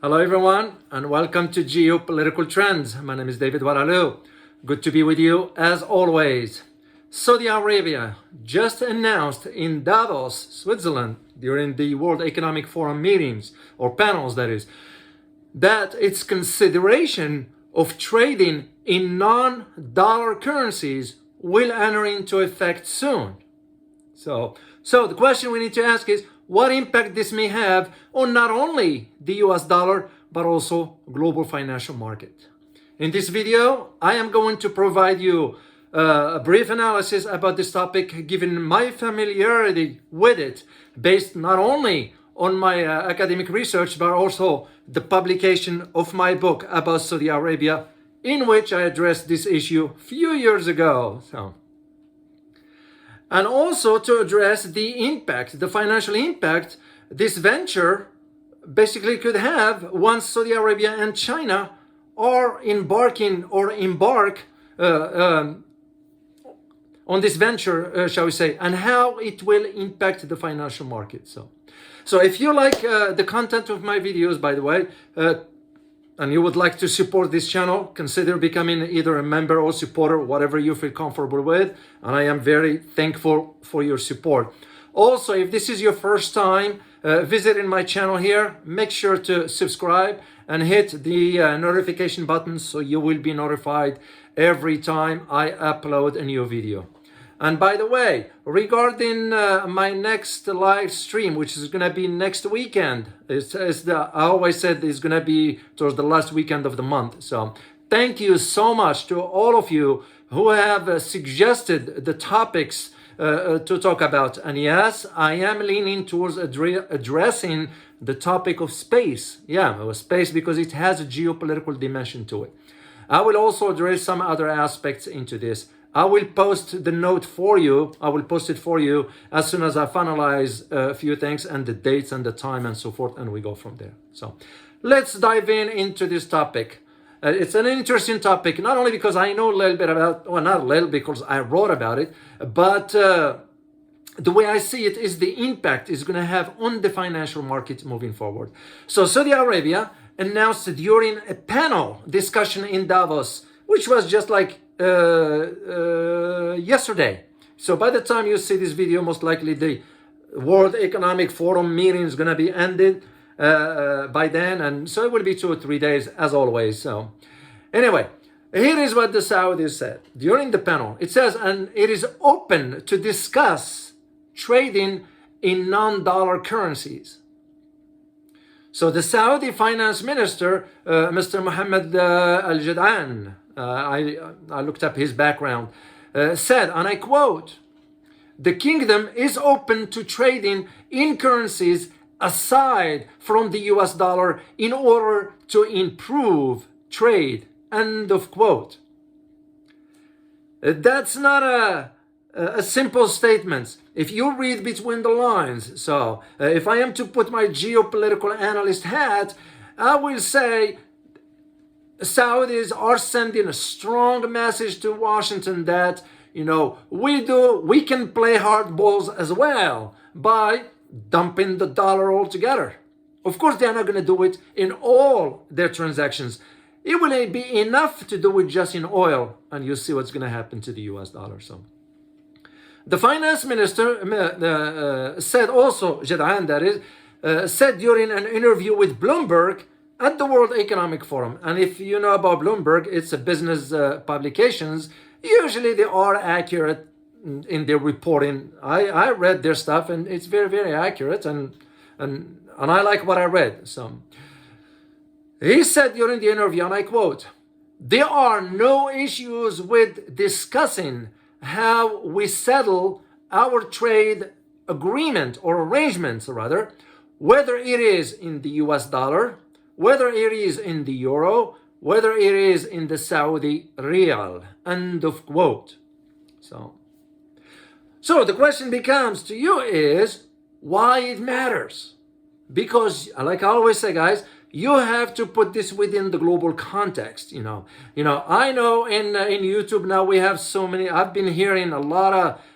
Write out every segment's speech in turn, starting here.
Hello everyone and welcome to Geopolitical Trends. My name is David Oualaalou. Good to be with you as always. Saudi Arabia just announced in Davos, Switzerland, during the World Economic Forum meetings, or panels that is, that its consideration of trading in non-dollar currencies will enter into effect soon. So the question we need to ask is, what impact this may have on not only the US dollar, but also global financial market. In this video, I am going to provide you a brief analysis about this topic, given my familiarity with it, based not only on my academic research, but also the publication of my book about Saudi Arabia, in which I addressed this issue a few years ago. And also to address the impact, the financial impact this venture basically could have once Saudi Arabia and China are embark on this venture, shall we say, and how it will impact the financial market. So if you like the content of my videos, by the way, and you would like to support this channel, consider becoming either a member or supporter, whatever you feel comfortable with. And I am very thankful for your support. Also, if this is your first time visiting my channel here, make sure to subscribe and hit the notification button so you will be notified every time I upload a new video. And by the way, regarding my next live stream, which is going to be next weekend, I always said it's going to be towards the last weekend of the month. So thank you so much to all of you who have suggested the topics to talk about. And yes, I am leaning towards addressing the topic of space. Yeah, space, because it has a geopolitical dimension to it. I will also address some other aspects into this. I will post the note for you. I will post it for you as soon as I finalize a few things and the dates and the time and so forth, and we go from there. So let's dive into this topic. It's an interesting topic, not only because I know a little bit about, well, not a little because I wrote about it, but the way I see it is the impact it's going to have on the financial market moving forward. So Saudi Arabia announced during a panel discussion in Davos, which was just like yesterday. So by the time you see this video, most likely the World Economic Forum meeting is going to be ended by then, and so it will be 2 or 3 days as always. So anyway, here is what the Saudis said during the panel. It says, and it is open to discuss trading in non-dollar currencies. So the Saudi finance minister, Mr. Mohammed Al-Jad'an, I looked up his background, said, and I quote, "The kingdom is open to trading in currencies aside from the US dollar in order to improve trade." End of quote. That's not a simple statement. If you read between the lines, so if I am to put my geopolitical analyst hat, I will say Saudis are sending a strong message to Washington that, you know, we can play hardballs as well by dumping the dollar altogether. Of course, they're not going to do it in all their transactions. It will be enough to do it just in oil, and you see what's going to happen to the US dollar. So the finance minister said also, Jad'an that is, said during an interview with Bloomberg at the World Economic Forum. And if you know about Bloomberg, it's a business publications. Usually they are accurate in their reporting. I read their stuff and it's very, very accurate, and I like what I read. So he said during the interview, and I quote, "There are no issues with discussing how we settle our trade agreement or arrangements, rather, whether it is in the US dollar, whether it is in the euro, whether it is in the Saudi riyal." End of quote. So the question becomes to you is why it matters. Because, like I always say, guys, you have to put this within the global context. I know in YouTube now we have so many. I've been hearing a lot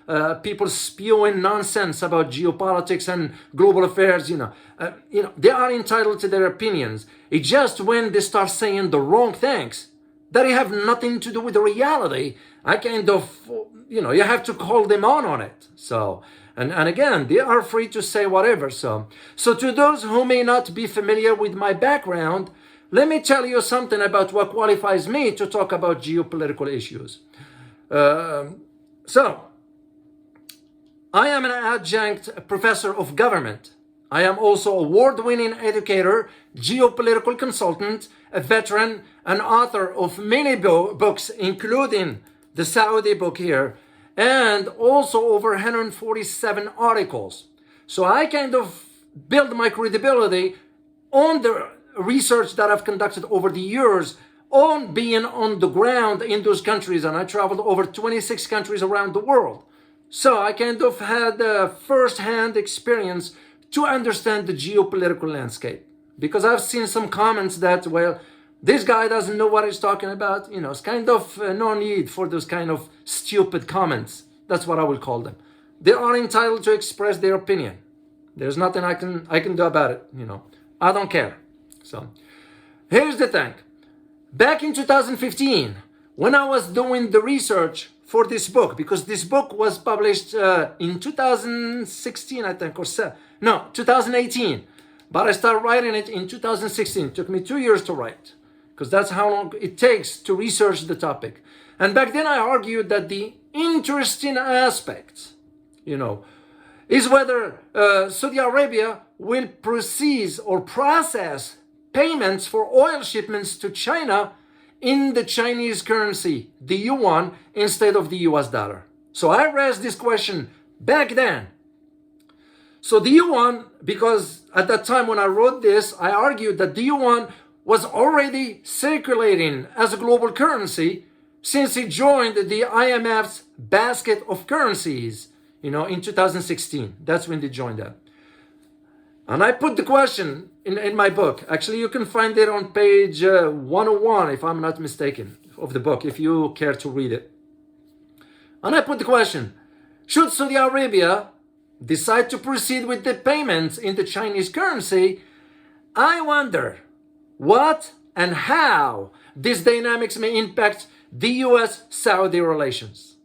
of people spewing nonsense about geopolitics and global affairs. They are entitled to their opinions. It's just when they start saying the wrong things that have nothing to do with the reality, I kind of, you have to call them on it. So. And again, they are free to say whatever. So to those who may not be familiar with my background, let me tell you something about what qualifies me to talk about geopolitical issues. So, I am an adjunct professor of government. I am also an award-winning educator, geopolitical consultant, a veteran, and author of many books, including the Saudi book here, and also over 147 articles. So I kind of build my credibility on the research that I've conducted over the years on being on the ground in those countries, and I traveled over 26 countries around the world. So I kind of had a first-hand experience to understand the geopolitical landscape, because I've seen some comments that, well, this guy doesn't know what he's talking about. It's kind of no need for those kind of stupid comments. That's what I will call them. They are entitled to express their opinion. There's nothing I can do about it. I don't care. So here's the thing. Back in 2015, when I was doing the research for this book, because this book was published in 2016, I think, or 2018. But I started writing it in 2016. It took me 2 years to write, because that's how long it takes to research the topic. And back then I argued that the interesting aspect, is whether Saudi Arabia will proceed or process payments for oil shipments to China in the Chinese currency, the yuan, instead of the US dollar. So I raised this question back then. So the yuan, because at that time when I wrote this, I argued that the yuan was already circulating as a global currency since it joined the IMF's basket of currencies, in 2016. That's when they joined that. And I put the question in my book. Actually, you can find it on page 101, if I'm not mistaken, of the book, if you care to read it. And I put the question, should Saudi Arabia decide to proceed with the payments in the Chinese currency? I wonder what and how these dynamics may impact the US-Saudi relations.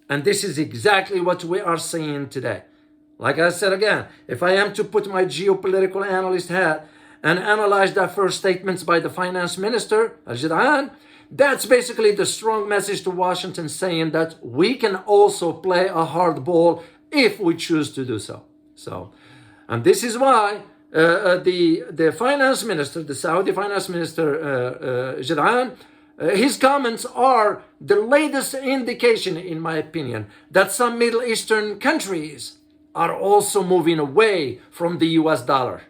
And this is exactly what we are seeing today. Like I said again, if I am to put my geopolitical analyst hat and analyze the first statements by the finance minister, Al-Jad'an, that's basically the strong message to Washington saying that we can also play a hard ball if we choose to do so. And this is why the finance minister, the Saudi finance minister, Jad'an, his comments are the latest indication, in my opinion, that some Middle Eastern countries are also moving away from the US dollar.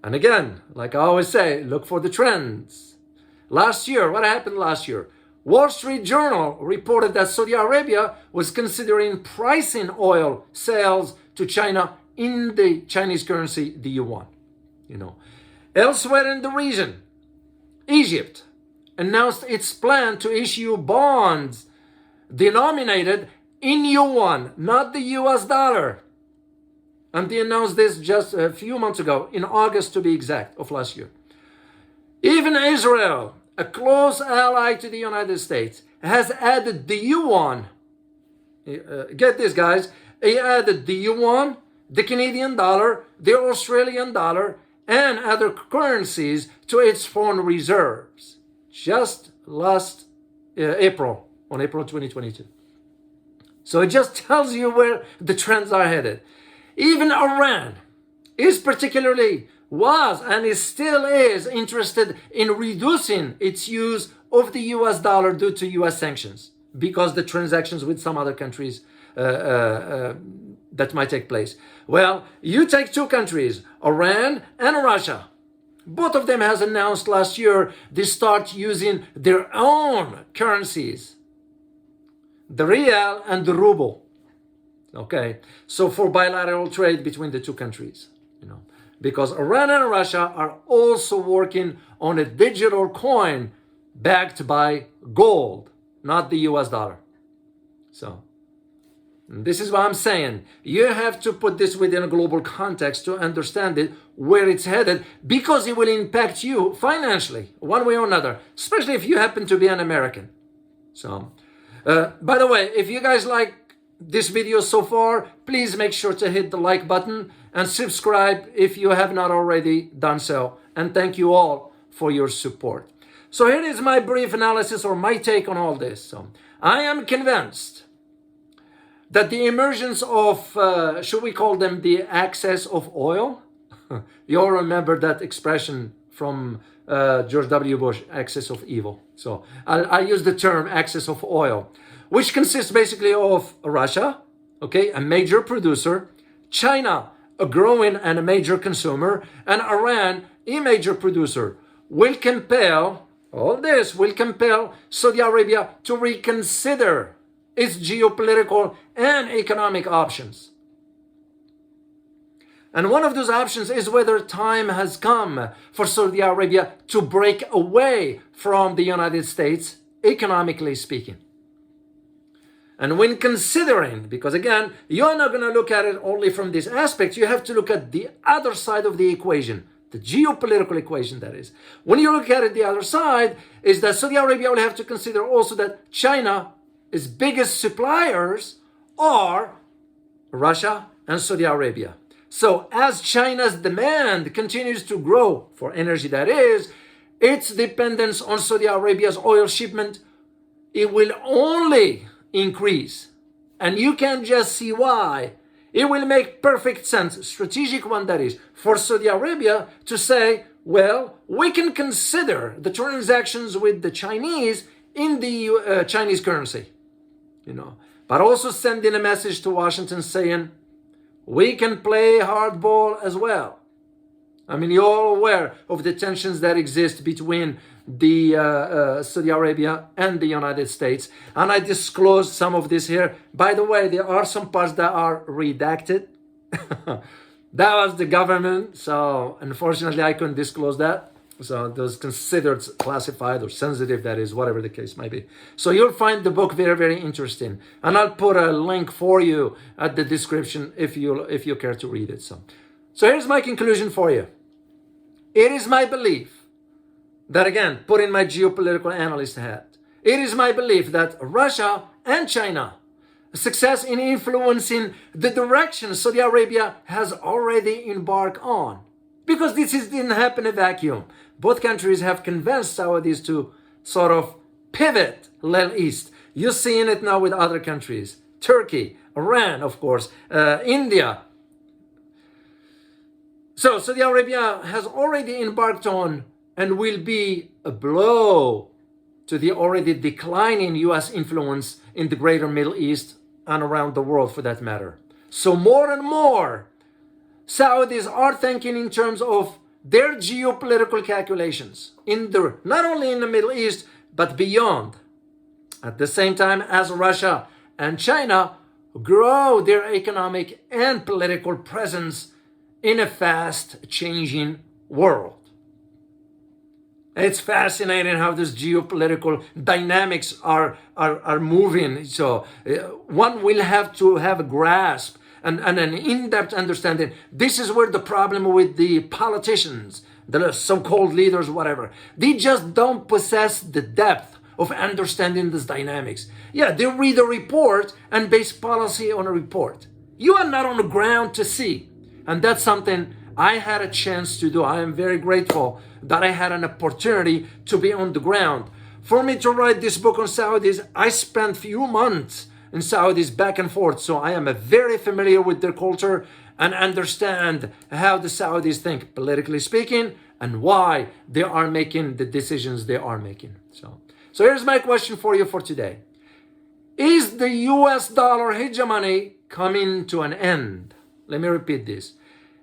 And again, like I always say, look for the trends. Last year, what happened last year? Wall Street Journal reported that Saudi Arabia was considering pricing oil sales to China in the Chinese currency, the yuan. Elsewhere in the region, Egypt announced its plan to issue bonds denominated in yuan, not the US dollar. And they announced this just a few months ago, in August to be exact, of last year. Even Israel, a close ally to the United States, has added the yuan. Get this, guys. He added the yuan, the Canadian dollar, the Australian dollar, and other currencies to its foreign reserves. Just last April, on April 2022. So it just tells you where the trends are headed. Even Iran was and still is interested in reducing its use of the US dollar due to US sanctions, because the transactions with some other countries that might take place. Well, you take two countries, Iran and Russia. Both of them has announced last year they start using their own currencies, the rial and the ruble. Okay, so for bilateral trade between the two countries, because Iran and Russia are also working on a digital coin backed by gold, not the US dollar. So this is what I'm saying. You have to put this within a global context to understand it, where it's headed, because it will impact you financially, one way or another, especially if you happen to be an American. So, by the way, if you guys like this video so far, please make sure to hit the like button and subscribe if you have not already done so. And thank you all for your support. So here is my brief analysis or my take on all this. So I am convinced that the emergence of, should we call them the access of oil? You all remember that expression from George W. Bush, access of evil. So I use the term access of oil, which consists basically of Russia, okay, a major producer, China, a growing and a major consumer, and Iran, a major producer, will compel, all this will compel Saudi Arabia to reconsider its geopolitical and economic options. And one of those options is whether time has come for Saudi Arabia to break away from the United States, economically speaking. And when considering, because again, you're not going to look at it only from this aspect, you have to look at the other side of the equation, the geopolitical equation, that is. When you look at it, the other side is that Saudi Arabia will have to consider also that China, its biggest suppliers are Russia and Saudi Arabia. So as China's demand continues to grow for energy, that is, its dependence on Saudi Arabia's oil shipment, it will only increase. And you can just see why. It will make perfect sense, strategic one that is, for Saudi Arabia to say, well, we can consider the transactions with the Chinese in the Chinese currency, but also sending a message to Washington saying, we can play hardball as well. I mean, you're all aware of the tensions that exist between the Saudi Arabia and the United States. And I disclosed some of this here. By the way, there are some parts that are redacted. That was the government. So unfortunately, I couldn't disclose that. So it was considered classified or sensitive, that is, whatever the case might be. So you'll find the book very, very interesting. And I'll put a link for you at the description if you care to read it. So here's my conclusion for you. It is my belief that, again, put in my geopolitical analyst hat, it is my belief that Russia and China, success in influencing the direction Saudi Arabia has already embarked on, because this didn't happen in a vacuum. Both countries have convinced Saudis to sort of pivot a little east. You're seeing it now with other countries. Turkey, Iran, of course, India. So Saudi Arabia has already embarked on and will be a blow to the already declining US influence in the greater Middle East and around the world for that matter. So more and more, Saudis are thinking in terms of their geopolitical calculations, not only in the Middle East, but beyond. At the same time as Russia and China grow their economic and political presence in a fast-changing world. It's fascinating how these geopolitical dynamics are moving. So one will have to have a grasp and an in-depth understanding. This is where the problem with the politicians, the so-called leaders, whatever, they just don't possess the depth of understanding these dynamics. Yeah, they read a report and base policy on a report. You are not on the ground to see. And that's something I had a chance to do. I am very grateful that I had an opportunity to be on the ground. For me to write this book on Saudis, I spent few months in Saudis back and forth. So I am very familiar with their culture and understand how the Saudis think, politically speaking, and why they are making the decisions they are making. So here's my question for you for today. Is the US dollar hegemony coming to an end? Let me repeat this.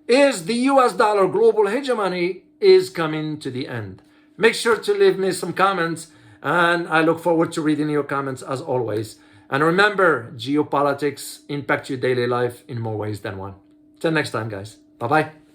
Is the US dollar global hegemony is coming to the end? Make sure to leave me some comments, and I look forward to reading your comments as always. And remember, geopolitics impact your daily life in more ways than one. Till next time, guys. Bye-bye.